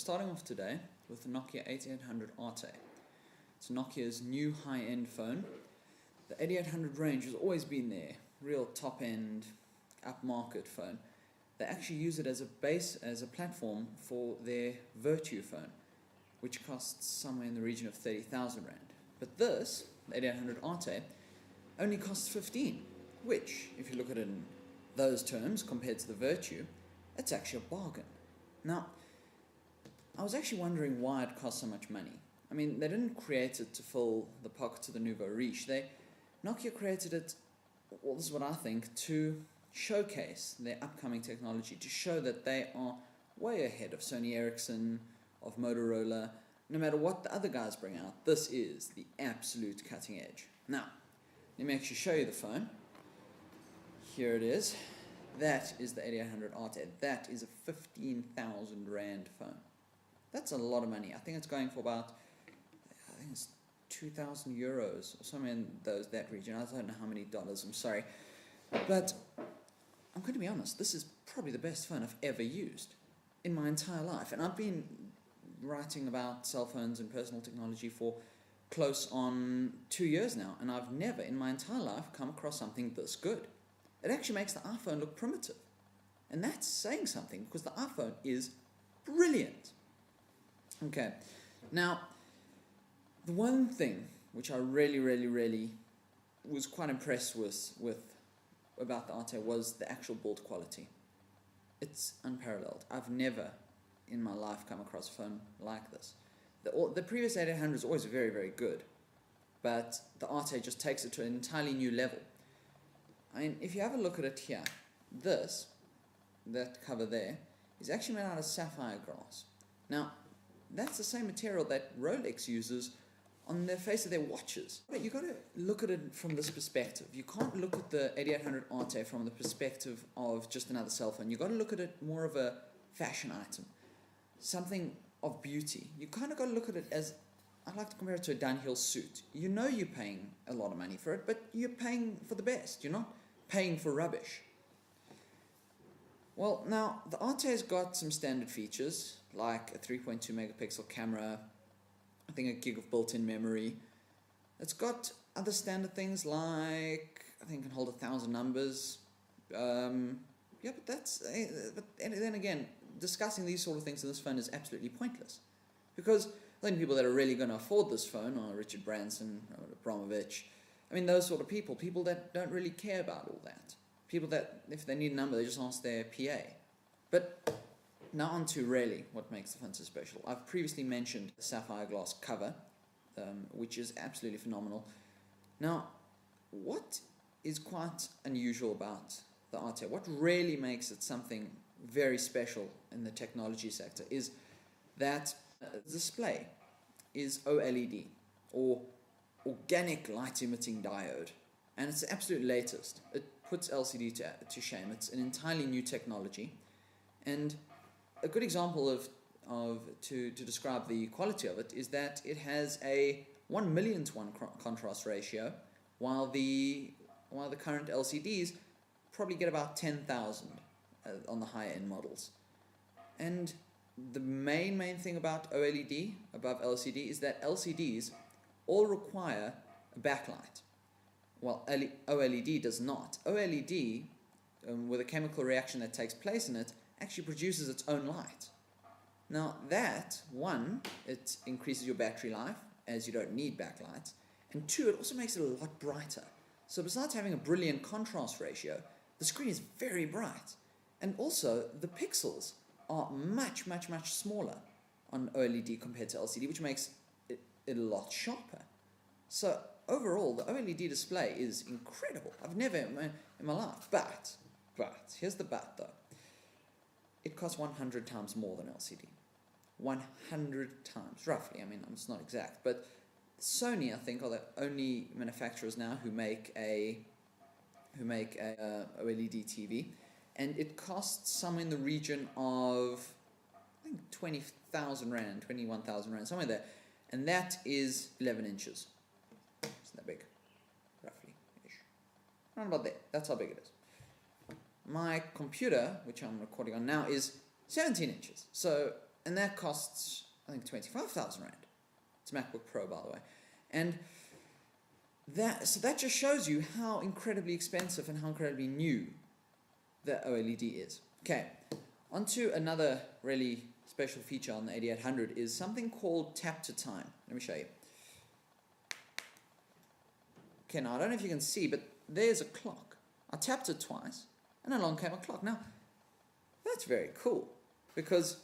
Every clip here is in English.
starting off today with the Nokia 8800 Arte. It's Nokia's new high-end phone. The 8800 range has always been their real top-end, upmarket phone. They actually use it as a base, as a platform for their Virtue phone, which costs somewhere in the region of 30,000 Rand. But this, the 8800 Arte, only costs 15, which, if you look at it in those terms compared to the Virtue, it's actually a bargain. Now, I was actually wondering why it cost so much money. I mean, they didn't create it to fill the pockets of the nouveau riche. Nokia created it, well, this is what I think, to showcase their upcoming technology, to show that they are way ahead of Sony Ericsson, of Motorola. No matter what the other guys bring out, this is the absolute cutting edge. Now, let me actually show you the phone. Here it is. That is the 8800 Arte. That is a 15,000 Rand phone. That's a lot of money. I think it's going for about, I think it's 2,000 euros or somewhere in that region. I don't know how many dollars, I'm sorry. But I'm going to be honest, this is probably the best phone I've ever used in my entire life. And I've been writing about cell phones and personal technology for close on 2 years now, and I've never in my entire life come across something this good. It actually makes the iPhone look primitive. And that's saying something, because the iPhone is brilliant. Okay, now, the one thing which I really was quite impressed with about the Arte was the actual build quality. It's unparalleled. I've never in my life come across a phone like this. The previous 8800 is always very good, but the Arte just takes it to an entirely new level. I mean, if you have a look at it here, that cover there, is actually made out of sapphire glass. Now, that's the same material that Rolex uses on the face of their watches. But you've got to look at it from this perspective. You can't look at the 8800 Arte from the perspective of just another cell phone. You've got to look at it more of a fashion item, something of beauty. You kind of got to look at it as, I like to compare it to a downhill suit. You know you're paying a lot of money for it, but you're paying for the best. You're not paying for rubbish. Well, now, the Arte's got some standard features, like a 3.2 megapixel camera, I think a gig of built-in memory. It's got other standard things like, I think it can hold 1,000 numbers. Yeah, but but then again, discussing these sort of things in this phone is absolutely pointless. Because the only people that are really going to afford this phone are Richard Branson, or Abramovich. I mean, those sort of people that don't really care about all that. People that, if they need a number, they just ask their PA. But now on to really what makes the phone so special. I've previously mentioned the sapphire glass cover, which is absolutely phenomenal. Now, what is quite unusual about the Arte, what really makes it something very special in the technology sector, is that the display is OLED, or organic light emitting diode, and it's the absolute latest. It puts LCD to shame. It's an entirely new technology, and a good example to describe the quality of it is that it has a 1,000,000 to 1 contrast ratio, while the current LCDs probably get about 10,000 on the higher end models. And the main thing about OLED above LCD is that LCDs all require a backlight, while OLED does not. OLED, with a chemical reaction that takes place in it, actually produces its own light. Now that, one, it increases your battery life, as you don't need backlights, and two, it also makes it a lot brighter. So besides having a brilliant contrast ratio, the screen is very bright, and also the pixels are much smaller on OLED compared to LCD, which makes it a lot sharper. So overall, the OLED display is incredible. I've never in my life, but here's the but though. It costs 100 times more than LCD. 100 times, roughly. I mean, it's not exact, but Sony, I think, are the only manufacturers now who make a OLED TV, and it costs somewhere in the region of, I think, 20,000 Rand, 21,000 Rand, somewhere there, and that is 11 inches. Isn't that big? Roughly ish. Around about there. That's how big it is. My computer, which I'm recording on now, is 17 inches. So And that costs, I think, 25,000 Rand. It's a MacBook Pro, by the way. And so that just shows you how incredibly expensive and how incredibly new the OLED is. Okay, onto another really special feature on the 8800 is something called tap to time. Let me show you. Okay, now I don't know if you can see, but there's a clock. I tapped it twice, and along came a clock. Now, that's very cool, because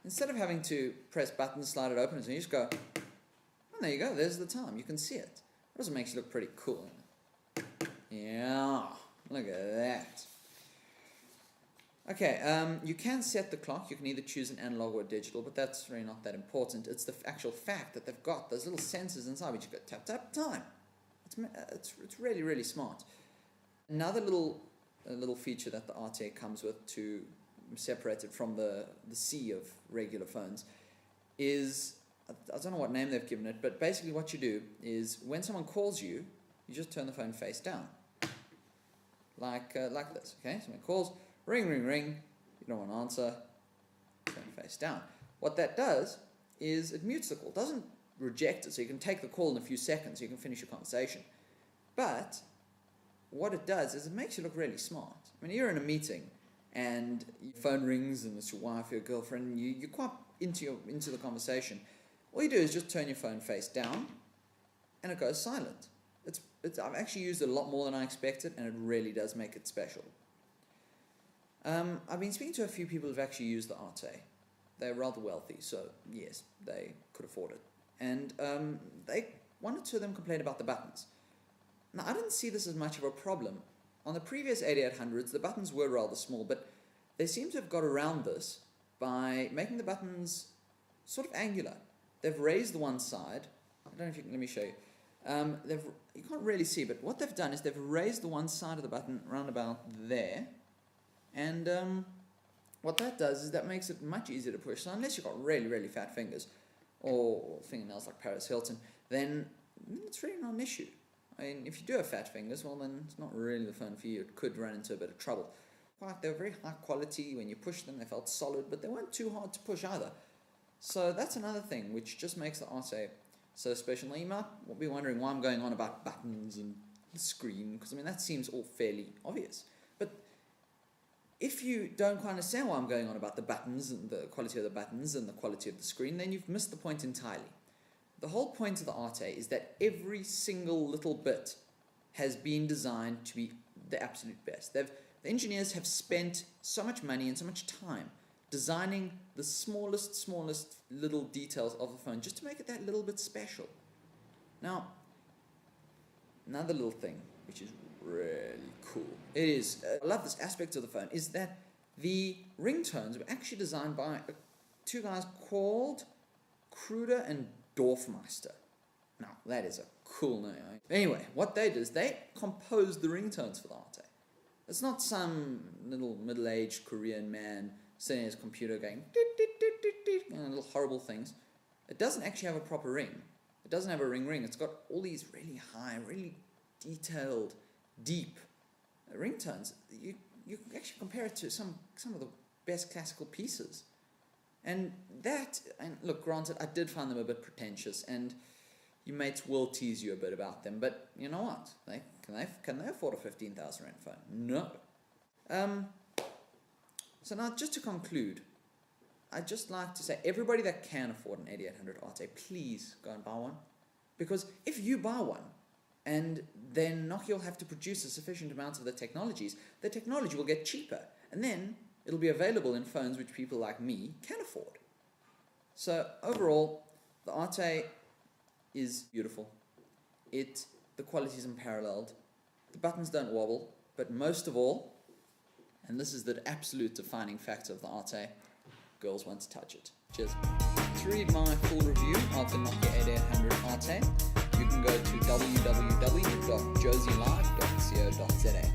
instead of having to press buttons, slide it open, so you just go, and there you go, there's the time. You can see it. It also makes it look pretty cool. Yeah, look at that. Okay, you can set the clock. You can either choose an analog or a digital, but that's really not that important. It's the actual fact that they've got those little sensors inside which you go tap, tap, time. It's really, really smart. Another little feature that the Arte comes with to separate it from the sea of regular phones is, I don't know what name they've given it, but basically what you do is when someone calls you, you just turn the phone face down. Like this, okay? Someone calls, ring, ring, ring, you don't want to answer, turn face down. What that does is it mutes the call. It doesn't reject it, so you can take the call in a few seconds, so you can finish your conversation. But what it does is it makes you look really smart. I mean, you're in a meeting and your phone rings and it's your wife or your girlfriend, and you're quite into the conversation. All you do is just turn your phone face down and it goes silent. I've actually used it a lot more than I expected, and it really does make it special. I've been speaking to a few people who've actually used the Arte. They're rather wealthy, so yes, they could afford it. And one or two of them complained about the buttons. Now, I didn't see this as much of a problem. On the previous 8800s, the buttons were rather small, but they seem to have got around this by making the buttons sort of angular. They've raised the one side. I don't know if you can, let me show you. You can't really see, but what they've done is they've raised the one side of the button around about there. And what that does is that makes it much easier to push. So unless you've got really, really fat fingers, or fingernails like Paris Hilton, then it's really not an issue. I mean, if you do have fat fingers, well, then it's not really the phone for you. It could run into a bit of trouble. They were very high quality. When you pushed them, they felt solid, but they weren't too hard to push either. So that's another thing which just makes the Arte so special. Now, you might be wondering why I'm going on about buttons and the screen, because, I mean, that seems all fairly obvious. But if you don't quite understand why I'm going on about the buttons and the quality of the buttons and the quality of the screen, then you've missed the point entirely. The whole point of the Arte is that every single little bit has been designed to be the absolute best. The engineers have spent so much money and so much time designing the smallest little details of the phone just to make it that little bit special. Now, another little thing which is really cool, I love this aspect of the phone, is that the ringtones were actually designed by two guys called Kruder and Dorfmeister. Now, that is a cool name. Anyway, what they did is they composed the ringtones for the Arte. It's not some little middle-aged Korean man sitting at his computer going little horrible things. It doesn't actually have a proper ring. It doesn't have a ring. It's got all these really high, really detailed, deep ringtones. You can actually compare it to some of the best classical pieces. And look, granted, I did find them a bit pretentious, and your mates will tease you a bit about them, but you know what? Can they afford a 15,000 Rand phone? No. So now, just to conclude, I'd just like to say, everybody that can afford an 8800 Arte, please go and buy one. Because if you buy one, and then Nokia will have to produce a sufficient amount of the technology will get cheaper. And then it'll be available in phones which people like me can afford. So overall, the Arte is beautiful. The quality is unparalleled. The buttons don't wobble, but most of all, and this is the absolute defining factor of the Arte, girls want to touch it. Cheers. To read my full review of the Nokia 8800 Arte, you can go to www.josielive.co.za.